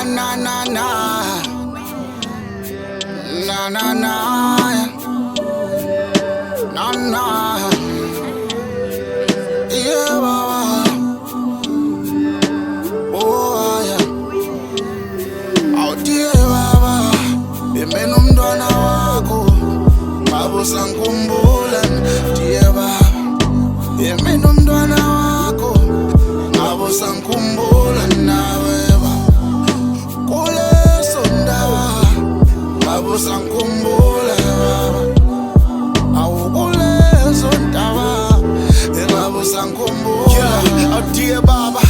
na na na, na na na, na na. Yeah, baba. Oh yeah. Out here, baba. Yemena umntwana wakho, baba usangikhumbula. Dear baba. Yemena umntwana wakho, baba usangikhumbula nawe baba. Kuleso ndawo, baba usangikhumbula baba. Awukulezo ndawo, baba usangikhumbula. Yeah, out here baba.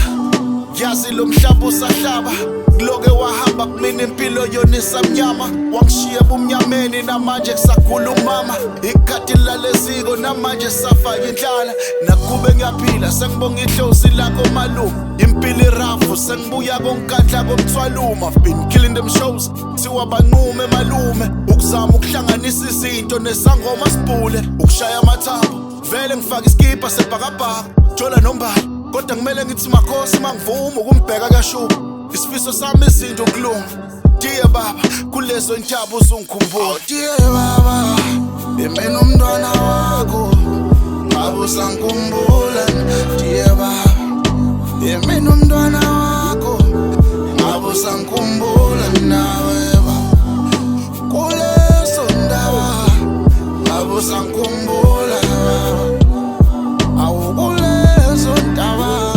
Yazi lo mhlaba usahlaba, kuloke wahamba kumina impilo yona isamnyama. Wangishiya bumnyameni namanje kusakhulumama. Ikhathi laleziko namanje safaka indlala. Nakube ngiyaphila sengibonga ihlozi lakho malume. Impilo irafu sengibuya konkandla komthwaluma. I've been killing them shows siwabanqume malume. Ukuzama ukuhlanganisa izinto nesangoma sibhule. Ukushaya amathambo vele ngifaka iskipa sebhakabhaka. Jola nombala kodwa kumele ngithi makhosi mangivuma ukumbheka kaShuba. Isifiso sami izinto kulunga. Dear baba, kulezo intaba uzungikhumbula. Dear baba, yemena umntwana wakho, baba usangikhumbula. Dear baba, yemena umntwana wakho, baba usangikhumbula nawe baba. Kulezo ndaba, baba usangikhumbula baba. Awukulezo ndaba,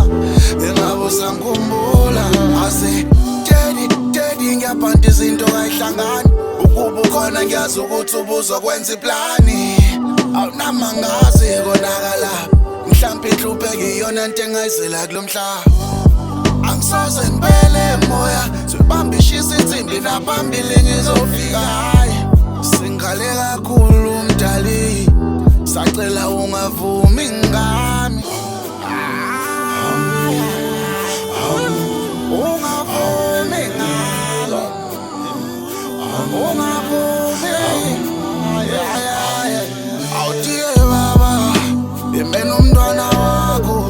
baba usangikhumbula. Ase Daddy ngiyaphanti izinto kayihlangani. Ukuba ukhona ngiyazi ukuthi ubuzokwenza iplani. Awunamangazi konakala, mhlampe inhlupheko iyona into engayizela kulo mhlaba. Angisoze ngibele moya, sibambe ishisa insimbi naphambili ngizofika. Hayi singale kakhulu umdali, sacela ungavumi ngami. Ungavumi ngalo, ungavumi. Awudiye baba, yemena umntwana wakho,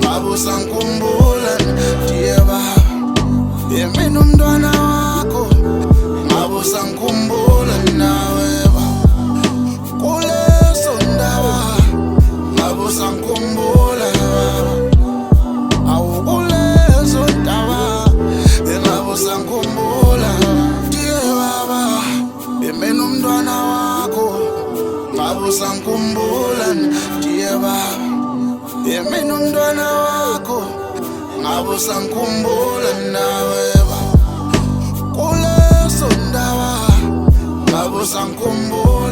baba usangikhumbula. Diye baba, yemena umntwana wakho, baba usangikhumbula nawe baba. Kuleso ndawo, baba usangikhumbula baba. Awukulezo ndawo, baba usangikhumbula. Diye baba, yemena umntwana wakho, baba usangikhumbula. Diye baba, yemena umntwana wakho, baba usangikhumbula nawe baba. Kuleso ndawo, baba usangikhumbula.